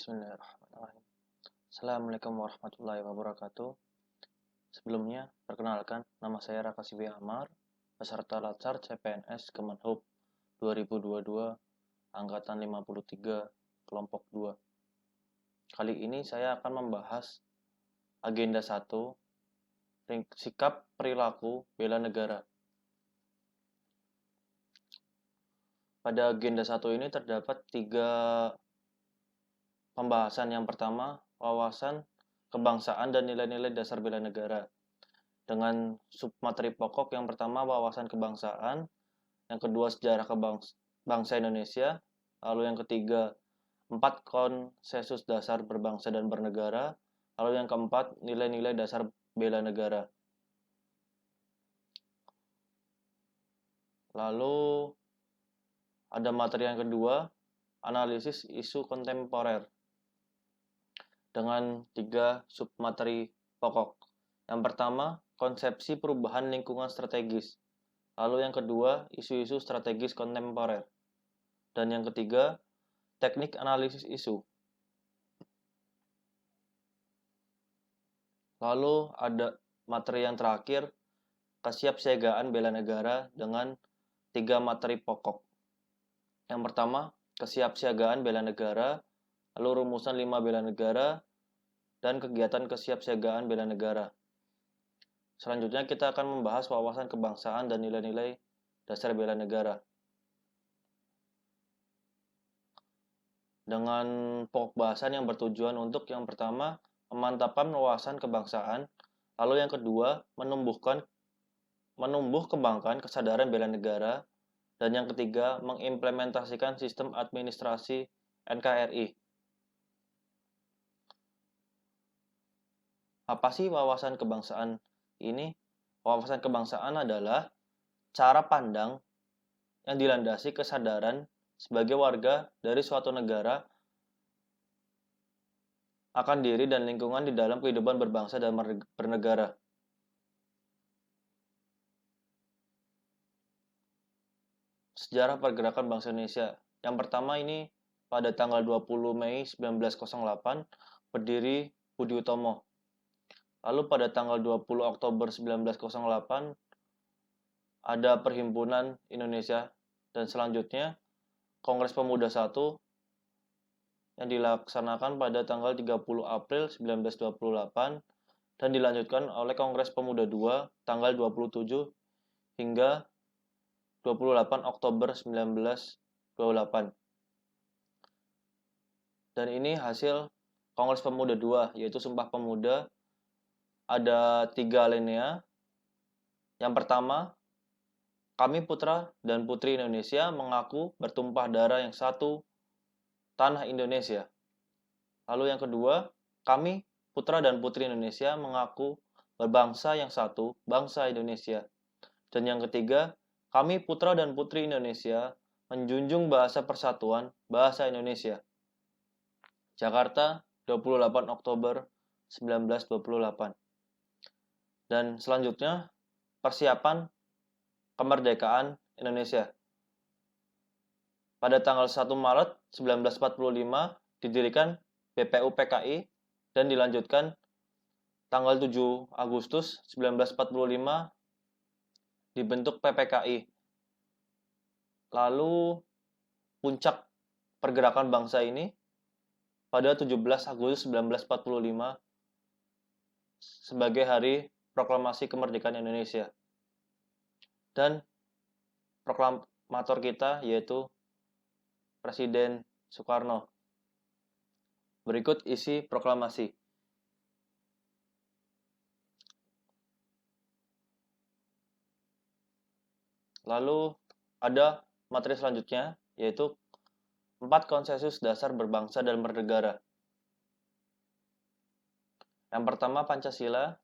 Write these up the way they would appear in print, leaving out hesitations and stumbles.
Bismillahirrahmanirrahim. Assalamualaikum warahmatullahi wabarakatuh. Sebelumnya, perkenalkan, nama saya Raka Sibi Amar, peserta Latsar CPNS Kemenhub 2022, Angkatan 53, Kelompok 2. Kali ini saya akan membahas Agenda 1, Sikap Perilaku Bela Negara. Pada Agenda 1 ini terdapat 3 pembahasan. Yang pertama, wawasan kebangsaan dan nilai-nilai dasar bela negara. Dengan submateri pokok yang pertama, wawasan kebangsaan. Yang kedua, sejarah bangsa Indonesia. Lalu yang ketiga, 4 konsensus dasar berbangsa dan bernegara. Lalu yang keempat, nilai-nilai dasar bela negara. Lalu ada materi yang kedua, analisis isu kontemporer, dengan 3 submateri pokok. Yang pertama, konsepsi perubahan lingkungan strategis. Lalu yang kedua, isu-isu strategis kontemporer. Dan yang ketiga, teknik analisis isu. Lalu ada materi yang terakhir, kesiapsiagaan bela negara, dengan 3 materi pokok. Yang pertama, kesiapsiagaan bela negara, lalu rumusan 5 bela negara, dan kegiatan kesiapsiagaan bela negara. Selanjutnya kita akan membahas wawasan kebangsaan dan nilai-nilai dasar bela negara. Dengan pokok bahasan yang bertujuan untuk yang pertama, memantapan wawasan kebangsaan, lalu yang kedua, menumbuh kembangkan kesadaran bela negara, dan yang ketiga, mengimplementasikan sistem administrasi NKRI. Apa sih wawasan kebangsaan ini? Wawasan kebangsaan adalah cara pandang yang dilandasi kesadaran sebagai warga dari suatu negara akan diri dan lingkungan di dalam kehidupan berbangsa dan bernegara. Sejarah pergerakan bangsa Indonesia. Yang pertama ini pada tanggal 20 Mei 1908 berdiri Budi Utomo. Lalu pada tanggal 20 Oktober 1908 ada Perhimpunan Indonesia, dan selanjutnya Kongres Pemuda I yang dilaksanakan pada tanggal 30 April 1928 dan dilanjutkan oleh Kongres Pemuda II tanggal 27 hingga 28 Oktober 1928. Dan ini hasil Kongres Pemuda II, yaitu Sumpah Pemuda. Ada 3 alinea. Yang pertama, kami putra dan putri Indonesia mengaku bertumpah darah yang satu, tanah Indonesia. Lalu yang kedua, kami putra dan putri Indonesia mengaku berbangsa yang satu, bangsa Indonesia. Dan yang ketiga, kami putra dan putri Indonesia menjunjung bahasa persatuan, bahasa Indonesia. Jakarta, 28 Oktober 1928. Dan selanjutnya, persiapan kemerdekaan Indonesia. Pada tanggal 1 Maret 1945 didirikan BPUPKI dan dilanjutkan tanggal 7 Agustus 1945 dibentuk PPKI. Lalu puncak pergerakan bangsa ini pada 17 Agustus 1945 sebagai hari proklamasi kemerdekaan Indonesia. Dan proklamator kita yaitu Presiden Soekarno. Berikut isi proklamasi. Lalu ada materi selanjutnya, yaitu 4 konsensus dasar berbangsa dan bernegara. Yang pertama, Pancasila.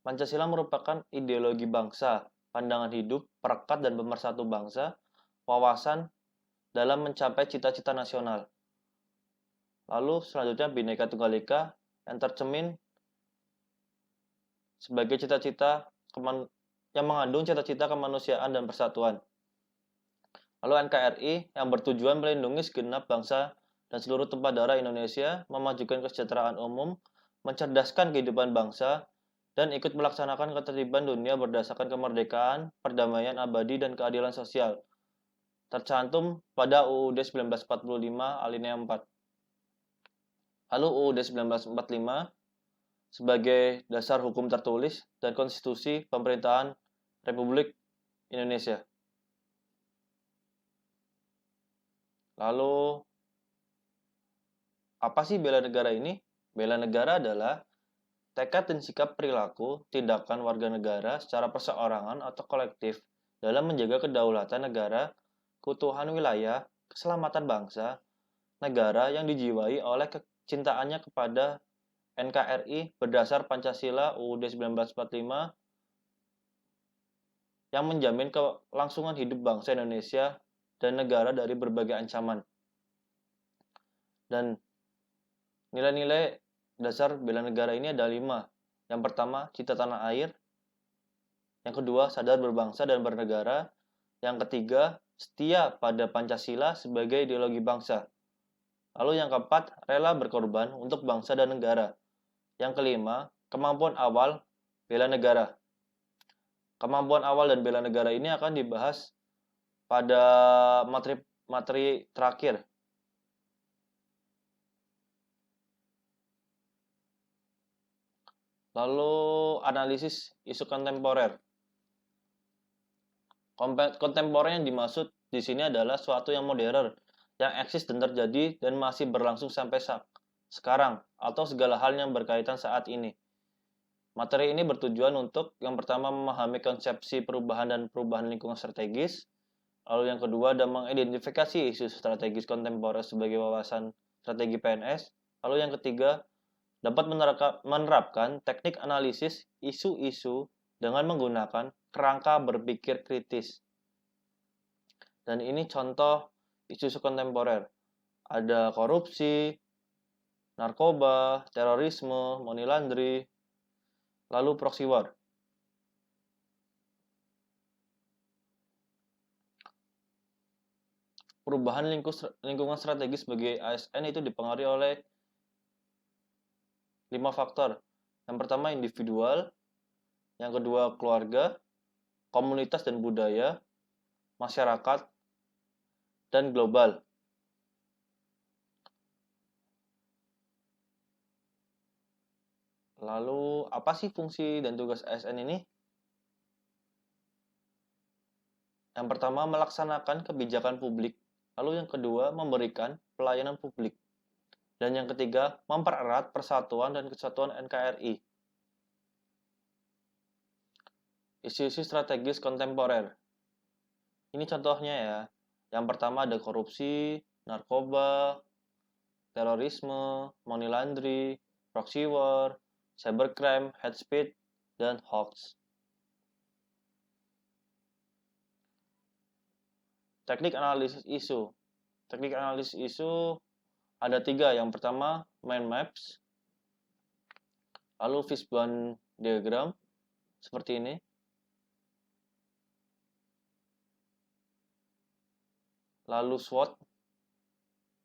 Pancasila merupakan ideologi bangsa, pandangan hidup, perekat dan pemersatu bangsa, wawasan dalam mencapai cita-cita nasional. Lalu selanjutnya Bhinneka Tunggal Ika yang tercermin sebagai cita-cita yang mengandung cita-cita kemanusiaan dan persatuan. Lalu NKRI yang bertujuan melindungi segenap bangsa dan seluruh tumpah darah Indonesia, memajukan kesejahteraan umum, mencerdaskan kehidupan bangsa, dan ikut melaksanakan ketertiban dunia berdasarkan kemerdekaan, perdamaian abadi, dan keadilan sosial, tercantum pada UUD 1945 alinea 4. Lalu UUD 1945 sebagai dasar hukum tertulis dan konstitusi pemerintahan Republik Indonesia. Lalu, apa sih bela negara ini? Bela negara adalah tekad dan sikap perilaku tindakan warga negara secara perseorangan atau kolektif dalam menjaga kedaulatan negara, keutuhan wilayah, keselamatan bangsa, negara yang dijiwai oleh kecintaannya kepada NKRI berdasar Pancasila UUD 1945 yang menjamin kelangsungan hidup bangsa Indonesia dan negara dari berbagai ancaman. Dan nilai-nilai dasar bela negara ini ada 5. Yang pertama, cinta tanah air. Yang kedua, sadar berbangsa dan bernegara. Yang ketiga, setia pada Pancasila sebagai ideologi bangsa. Lalu yang keempat, rela berkorban untuk bangsa dan negara. Yang kelima, kemampuan awal bela negara. Kemampuan awal dan bela negara ini akan dibahas pada materi terakhir. Lalu analisis isu kontemporer. Kontemporer yang dimaksud di sini adalah suatu yang modern, yang eksis dan terjadi dan masih berlangsung sampai sekarang, atau segala hal yang berkaitan saat ini. Materi ini bertujuan untuk yang pertama memahami konsepsi perubahan dan perubahan lingkungan strategis, lalu yang kedua ada mengidentifikasi isu strategis kontemporer sebagai wawasan strategi PNS, lalu yang ketiga dapat menerapkan teknik analisis isu-isu dengan menggunakan kerangka berpikir kritis. Dan ini contoh isu-isu kontemporer. Ada korupsi, narkoba, terorisme, money laundry, lalu proxy war. Perubahan lingkungan strategis sebagai ASN itu dipengaruhi oleh 5 faktor. Yang pertama individual, yang kedua keluarga, komunitas dan budaya, masyarakat, dan global. Lalu, apa sih fungsi dan tugas ASN ini? Yang pertama, melaksanakan kebijakan publik. Lalu yang kedua, memberikan pelayanan publik. Dan yang ketiga, mempererat persatuan dan kesatuan NKRI. Isu-isu strategis kontemporer. Ini contohnya ya. Yang pertama ada korupsi, narkoba, terorisme, money laundry, proxy war, cybercrime, hate speech, dan hoax. Teknik analisis isu. Teknik analisis isu ada 3. Yang pertama, mind maps. Lalu fishbone diagram, seperti ini. Lalu SWOT,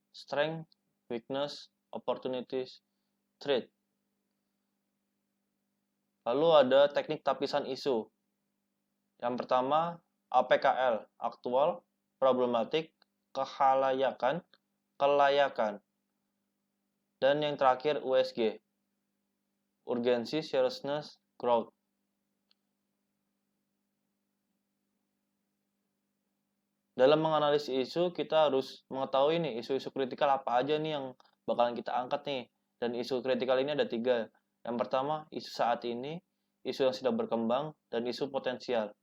strength, weakness, opportunities, threat. Lalu ada teknik tapisan isu. Yang pertama, APKL, aktual, problematik, kehalayakan, kelayakan. Dan yang terakhir USG, urgency, seriousness, growth. Dalam menganalisis isu, kita harus mengetahui nih isu-isu kritikal apa aja nih yang bakalan kita angkat nih. Dan isu kritikal ini ada 3. Yang pertama, isu saat ini, isu yang sedang berkembang, dan isu potensial.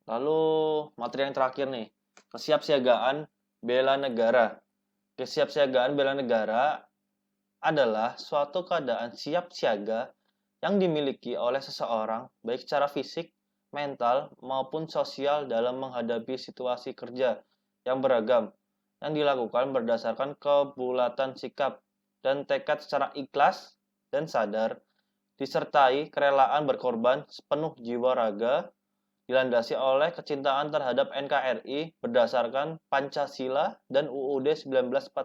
Lalu materi yang terakhir nih, kesiapsiagaan bela negara. Kesiapsiagaan bela negara adalah suatu keadaan siap siaga yang dimiliki oleh seseorang baik secara fisik, mental, maupun sosial dalam menghadapi situasi kerja yang beragam yang dilakukan berdasarkan kebulatan sikap dan tekad secara ikhlas dan sadar disertai kerelaan berkorban sepenuh jiwa raga dilandasi oleh kecintaan terhadap NKRI berdasarkan Pancasila dan UUD 1945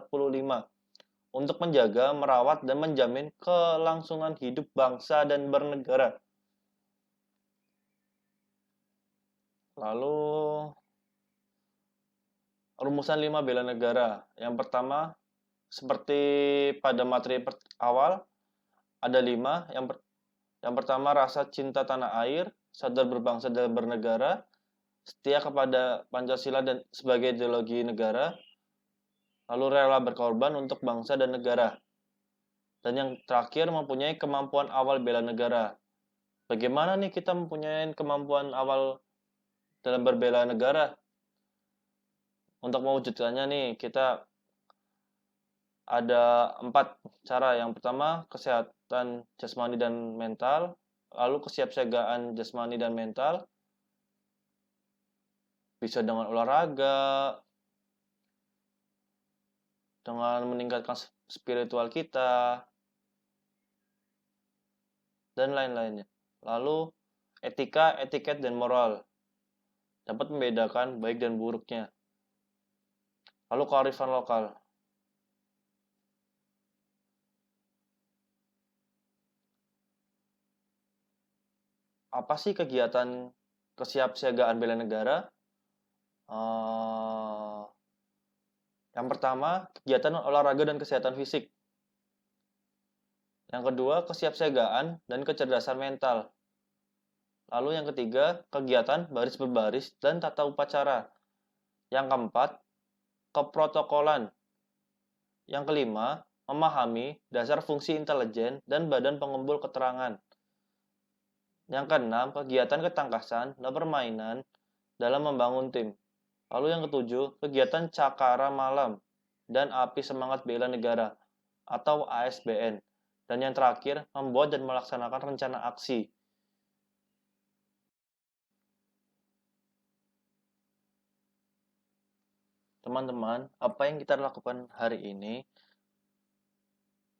untuk menjaga, merawat, dan menjamin kelangsungan hidup bangsa dan bernegara. Lalu, rumusan 5 bela negara. Yang pertama, seperti pada materi awal, ada 5. Yang pertama, rasa cinta tanah air, sadar berbangsa dan bernegara, setia kepada Pancasila dan sebagai ideologi negara, lalu rela berkorban untuk bangsa dan negara. Dan yang terakhir, mempunyai kemampuan awal bela negara. Bagaimana nih kita mempunyai kemampuan awal dalam berbela negara? Untuk mewujudkannya nih, kita ada 4 cara. Yang pertama, kesehatan jasmani dan mental, lalu kesiapsiagaan jasmani dan mental, bisa dengan olahraga, dengan meningkatkan spiritual kita, dan lain-lainnya. Lalu, etika, etiket, dan moral dapat membedakan baik dan buruknya. Lalu kearifan lokal. Apa sih kegiatan kesiapsiagaan bela negara? Yang pertama, kegiatan olahraga dan kesehatan fisik. Yang kedua, kesiapsiagaan dan kecerdasan mental. Lalu yang ketiga, kegiatan baris berbaris dan tata upacara. Yang keempat, keprotokolan. Yang kelima, memahami dasar fungsi intelijen dan badan pengumpul keterangan. Yang keenam, kegiatan ketangkasan dan permainan dalam membangun tim. Lalu yang ketujuh, kegiatan cakara malam dan api semangat bela negara atau ASBN. Dan yang terakhir, membuat dan melaksanakan rencana aksi. Teman-teman, apa yang kita lakukan hari ini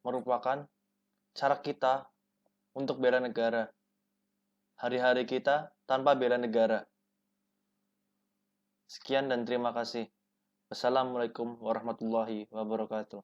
merupakan cara kita untuk bela negara. Hari-hari kita tanpa bela negara. Sekian dan terima kasih. Wassalamualaikum warahmatullahi wabarakatuh.